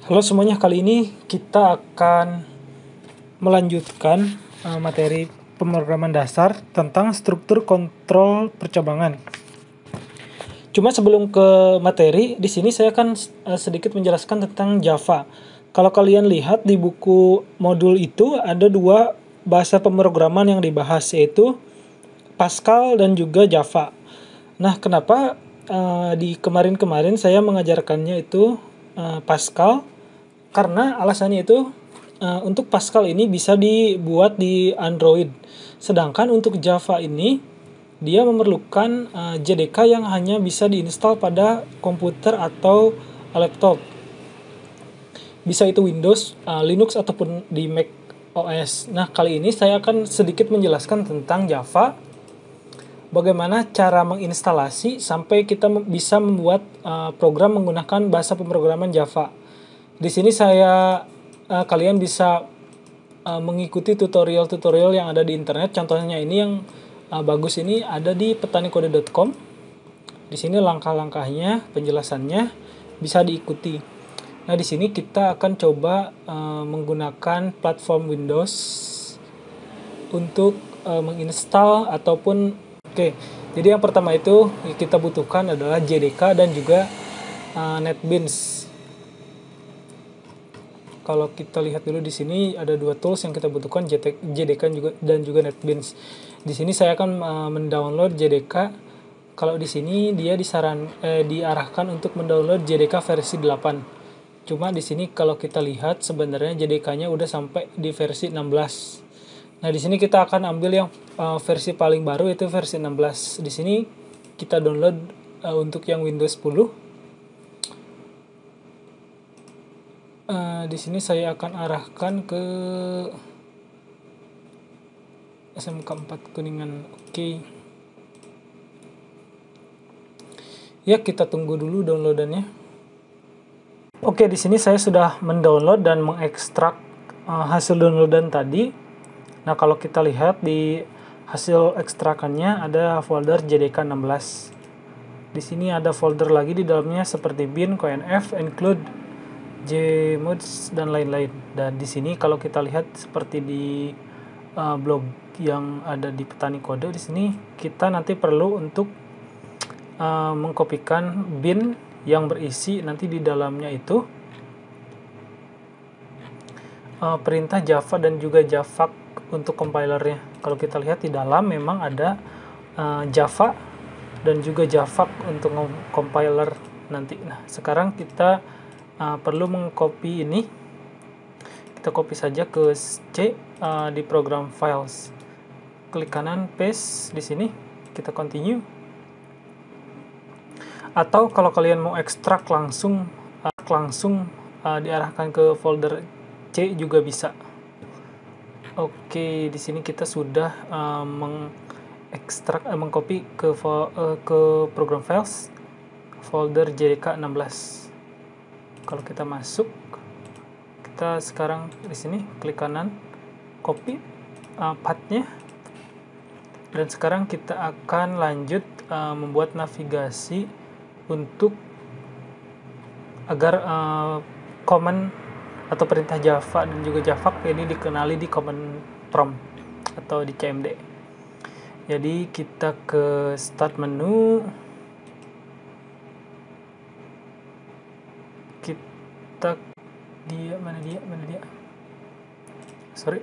Halo semuanya, kali ini kita akan melanjutkan materi pemrograman dasar tentang struktur kontrol percabangan. Cuma sebelum ke materi, di sini saya akan sedikit menjelaskan tentang Java. Kalau kalian lihat di buku modul itu ada dua bahasa pemrograman yang dibahas, yaitu Pascal dan juga Java. Nah, kenapa di kemarin-kemarin saya mengajarkannya itu Pascal? Karena alasannya itu untuk Pascal ini bisa dibuat di Android. Sedangkan untuk Java ini dia memerlukan JDK yang hanya bisa diinstal pada komputer atau laptop. Bisa itu Windows, Linux ataupun di Mac OS. Nah, kali ini saya akan sedikit menjelaskan tentang Java. Bagaimana cara menginstalasi sampai kita bisa membuat program menggunakan bahasa pemrograman Java. Di sini kalian bisa mengikuti tutorial-tutorial yang ada di internet. Contohnya ini yang bagus ini ada di petanikode.com. Di sini langkah-langkahnya, penjelasannya bisa diikuti. Nah, di sini kita akan coba menggunakan platform Windows untuk menginstal ataupun Jadi yang pertama itu kita butuhkan adalah JDK dan juga NetBeans. Kalau kita lihat dulu di sini ada dua tools yang kita butuhkan, JDK dan juga NetBeans. Di sini saya akan mendownload JDK. Kalau di sini dia diarahkan untuk mendownload JDK versi 8. Cuma di sini kalau kita lihat sebenarnya JDK-nya udah sampai di versi 16. Nah, di sini kita akan ambil yang versi paling baru, yaitu versi 16. Di sini kita download untuk yang Windows 10. Di sini saya akan arahkan ke SMK 4 Kuningan. Oke. Ya, kita tunggu dulu downloadannya. Oke, di sini saya sudah mendownload dan mengekstrak hasil downloadan tadi. Nah, kalau kita lihat di hasil ekstrakannya ada folder JDK 16. Di sini ada folder lagi di dalamnya seperti bin, CoinF, include, Jmods, dan lain-lain. Dan di sini kalau kita lihat seperti di blog yang ada di Petani Kode, di sini kita nanti perlu untuk mengkopikan bin yang berisi nanti di dalamnya itu perintah Java dan juga Javac untuk compilernya. Kalau kita lihat di dalam memang ada Java dan juga Javac untuk compiler nanti. Nah, sekarang kita perlu mengcopy ini. Kita copy saja ke C di program files. Klik kanan, paste di sini. Kita continue. Atau kalau kalian mau ekstrak langsung diarahkan ke folder C juga bisa. Oke, di sini kita sudah mengcopy ke program files folder JDK 16. Kalau kita masuk, kita sekarang di sini klik kanan, copy path-nya, dan sekarang kita akan lanjut membuat navigasi untuk agar command atau perintah Java dan juga Javac ini dikenali di command prompt atau di CMD. Jadi kita ke start menu, kita mana dia? Sorry,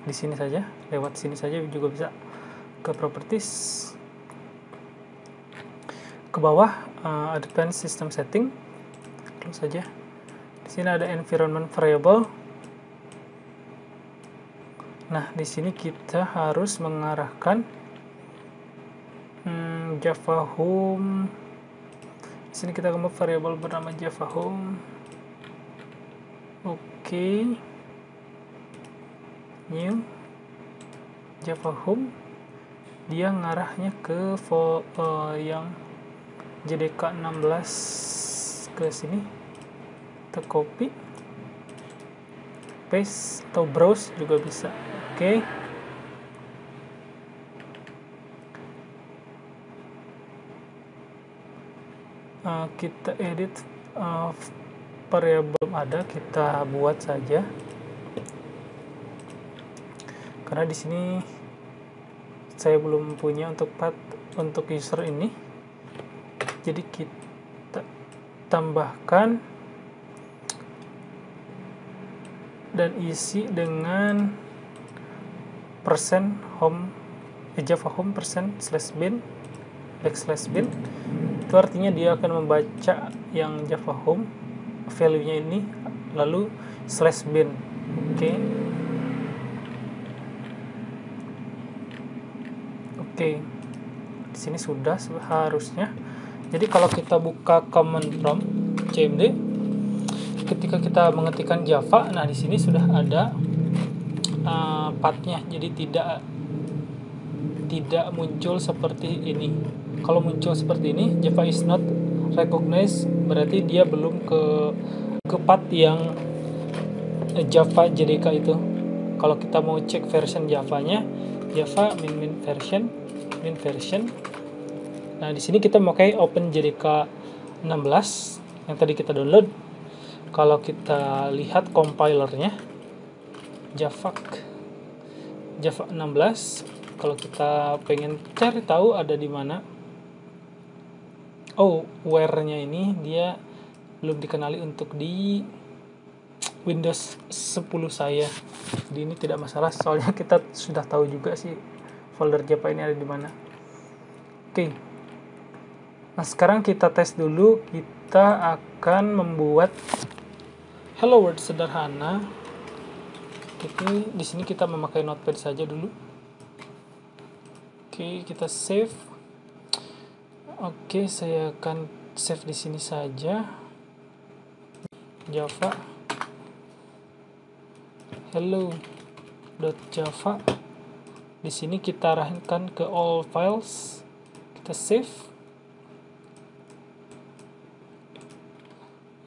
di sini saja, lewat sini saja juga bisa. Ke properties, ke bawah advanced system setting, close saja. Di sini ada environment variable. Nah, di sini kita harus mengarahkan Java Home. Di sini kita membuat variable bernama Java Home. Oke. New Java Home. Dia ngarahnya ke yang JDK 16 ke sini. Kita copy, paste, atau browse juga bisa. Oke. Kita edit variabel belum ada, kita buat saja. Karena di sini saya belum punya untuk path untuk user ini. Jadi kita tambahkan dan isi dengan %home java home %bin \bin. Itu artinya dia akan membaca yang java home value-nya ini lalu /bin. Oke. Di sini sudah seharusnya. Jadi kalau kita buka command prompt cmd, ketika kita mengetikkan Java, nah di sini sudah ada path-nya. Jadi tidak muncul seperti ini. Kalau muncul seperti ini, Java is not recognized, berarti dia belum ke path yang Java JDK itu. Kalau kita mau cek version Java-nya, Java min version. Nah, di sini kita memakai Open JDK 16 yang tadi kita download. Kalau kita lihat compilernya Java 16, kalau kita pengen cari tahu ada di mana, where-nya ini dia belum dikenali untuk di Windows 10 saya. Jadi ini tidak masalah, soalnya kita sudah tahu juga sih folder Java ini ada di mana. Oke. Nah, sekarang kita tes dulu. Kita akan membuat hello world sederhana. Oke, di sini kita memakai Notepad saja dulu. Oke, kita save. Oke, saya akan save di sini saja. Java hello.java. Di sini kita arahkan ke all files. Kita save.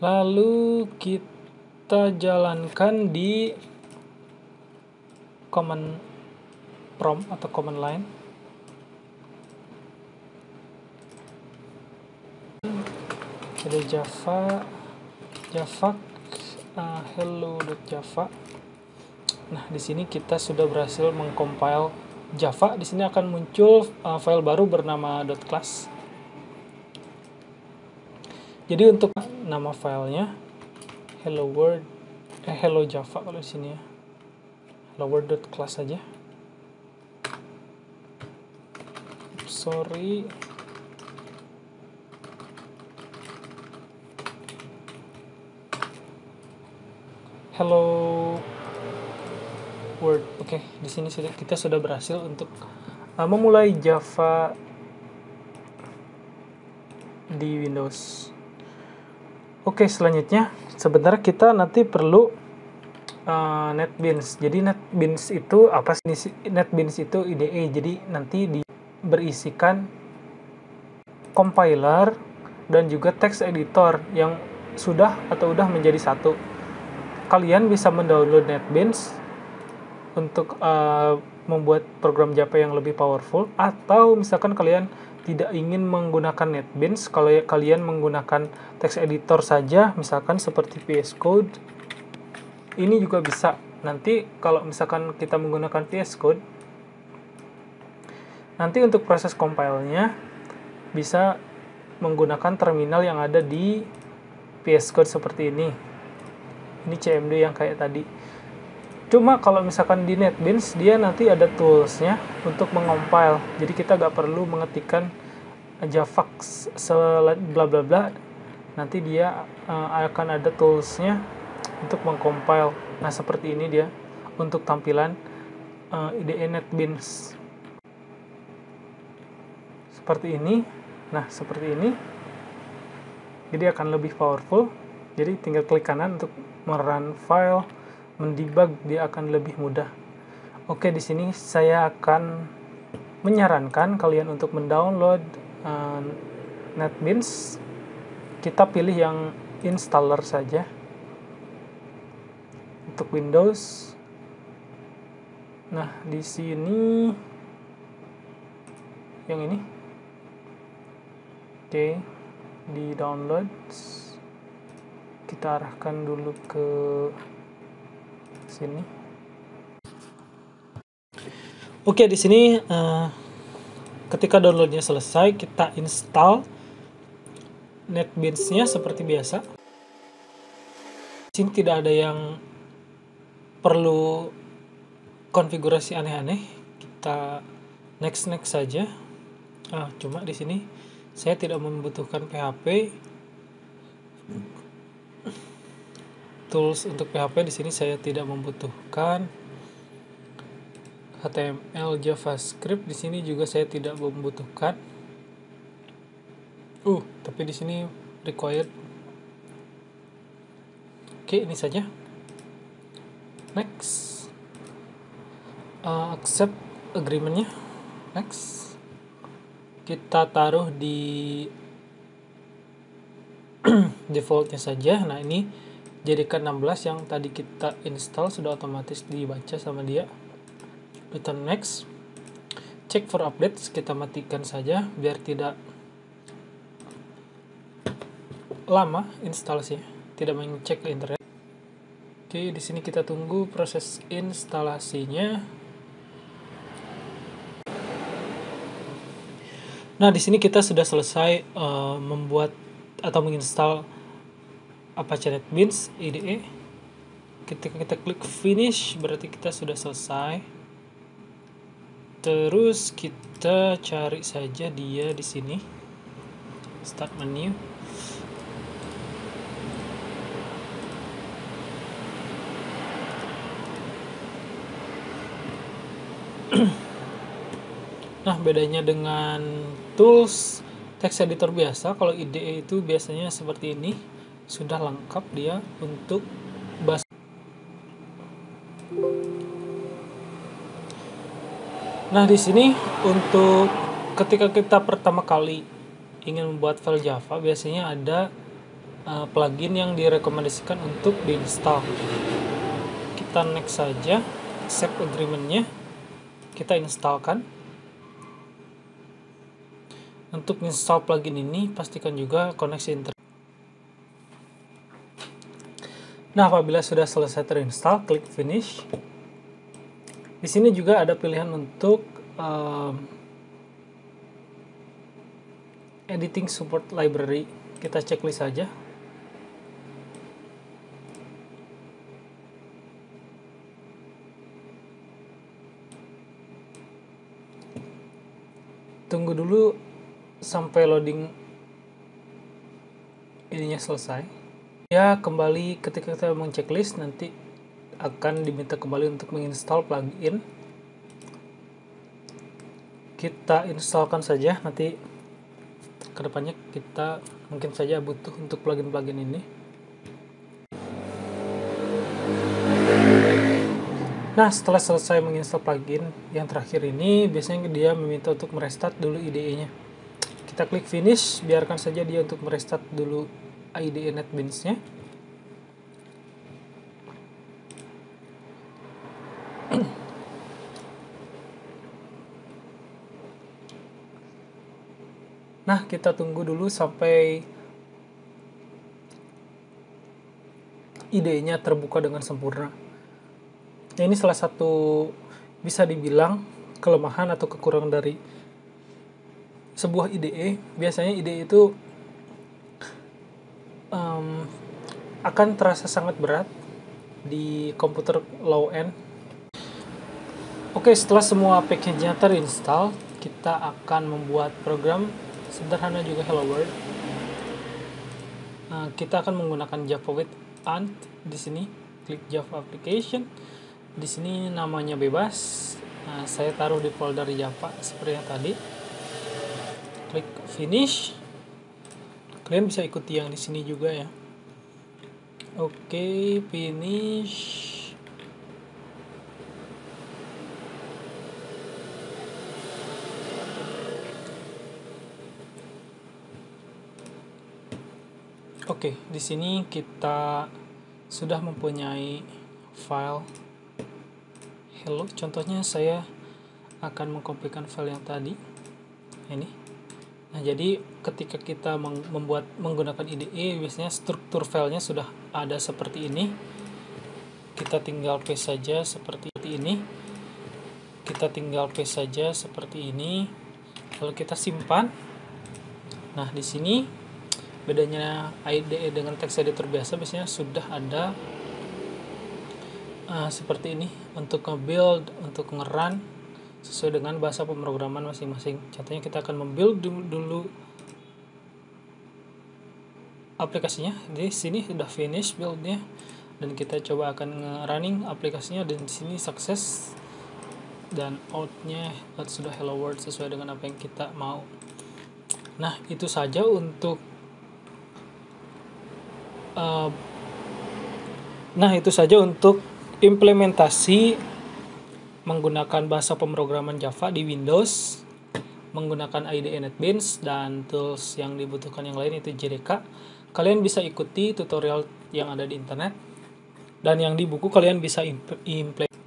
Lalu kita jalankan di command prompt atau command line. Ada Java hello.java. Nah, di sini kita sudah berhasil mengcompile Java. Di sini akan muncul file baru bernama .class. Jadi untuk nama filenya hello Java kalau di sini ya. Hello world.class saja. Sorry. Hello Word. Oke, di sini kita sudah berhasil untuk memulai Java di Windows. Oke, selanjutnya sebenarnya kita nanti perlu NetBeans. Jadi NetBeans itu apa sih? NetBeans itu IDE. Jadi nanti berisikan compiler dan juga text editor yang sudah atau udah menjadi satu. Kalian bisa mendownload NetBeans untuk membuat program Java yang lebih powerful, atau misalkan kalian tidak ingin menggunakan NetBeans, kalau kalian menggunakan text editor saja, misalkan seperti VS Code, ini juga bisa. Nanti kalau misalkan kita menggunakan VS Code, nanti untuk proses compile-nya bisa menggunakan terminal yang ada di VS Code seperti ini. Ini CMD yang kayak tadi. Cuma kalau misalkan di NetBeans, dia nanti ada tools-nya untuk mengompile. Jadi kita nggak perlu mengetikkan javax bla bla bla. Nanti dia akan ada tools-nya untuk mengcompile. Nah, seperti ini dia untuk tampilan IDE NetBeans. Seperti ini. Nah, seperti ini. Jadi akan lebih powerful. Jadi tinggal klik kanan untuk merun file, mendebug, dia akan lebih mudah. Oke, di sini saya akan menyarankan kalian untuk mendownload NetBeans. Kita pilih yang installer saja. Untuk Windows. Nah, di sini yang ini. Oke, di download. kita arahkan dulu ke sini. Oke, di sini ketika downloadnya selesai, kita install NetBeans-nya seperti biasa. Di sini tidak ada yang perlu konfigurasi aneh-aneh. Kita next saja. Cuma di sini saya tidak membutuhkan PHP. Tools untuk PHP di sini saya tidak membutuhkan. HTML, JavaScript di sini juga saya tidak membutuhkan. Tapi di sini required. Oke, ini saja. Next. Accept agreement-nya. Next. Kita taruh di default-nya saja. Nah, ini jadikan 16 yang tadi kita install sudah otomatis dibaca sama dia. Return next. Check for updates, kita matikan saja biar tidak lama instalasinya, tidak mengecek ke internet. Oke, di sini kita tunggu proses instalasinya. Nah, di sini kita sudah selesai membuat atau menginstal Apache NetBeans IDE. Ketika kita klik finish, berarti kita sudah selesai. Terus kita cari saja dia di sini. Start menu. Nah, bedanya dengan tools text editor biasa, kalau IDE itu biasanya seperti ini, sudah lengkap dia untuk bahasa. Nah, di sini untuk ketika kita pertama kali ingin membuat file Java, biasanya ada plugin yang direkomendasikan untuk diinstal. Kita next saja, accept agreement-nya, kita instalkan. Untuk install plugin ini, pastikan juga koneksi internet. Nah, apabila sudah selesai terinstall, klik finish. Di sini juga ada pilihan untuk editing support library. Kita checklist saja. Tunggu dulu sampai loading ininya selesai. Ya, kembali ketika kita mengchecklist, nanti akan diminta kembali untuk menginstal plugin. Kita instalkan saja, nanti kedepannya kita mungkin saja butuh untuk plugin-plugin ini. Nah, setelah selesai menginstal plugin yang terakhir ini, biasanya dia meminta untuk merestart dulu IDE-nya. Kita klik finish, biarkan saja dia untuk merestart dulu IDE NetBeans-nya. Nah, kita tunggu dulu sampai IDE-nya terbuka dengan sempurna. Nah, ini salah satu bisa dibilang kelemahan atau kekurangan dari sebuah IDE. Biasanya IDE itu akan terasa sangat berat di komputer low end. Oke, setelah semua package-nya terinstall, kita akan membuat program sederhana juga hello world. Kita akan menggunakan Java with Ant di sini. Klik Java application. Di sini namanya bebas. Saya taruh di folder Java seperti yang tadi. Klik finish. Kalian bisa ikuti yang di sini juga ya. Oke, finish. Oke, di sini kita sudah mempunyai file hello. Contohnya saya akan mengkopikan file yang tadi. Ini. Nah, jadi ketika kita menggunakan IDE, biasanya struktur filenya sudah ada seperti ini. Kita tinggal paste saja seperti ini. Lalu kita simpan. Nah, di sini bedanya IDE dengan text editor biasa, biasanya sudah ada seperti ini untuk nge-build, untuk nge-run sesuai dengan bahasa pemrograman masing-masing. Contohnya kita akan membuild dulu aplikasinya. Di sini sudah finish build-nya dan kita coba akan nge-running aplikasinya, dan di sini sukses dan out-nya sudah hello world sesuai dengan apa yang kita mau. Nah, itu saja untuk implementasi menggunakan bahasa pemrograman Java di Windows menggunakan IDE NetBeans dan tools yang dibutuhkan yang lain itu JDK. Kalian bisa ikuti tutorial yang ada di internet, dan yang di buku kalian bisa implement.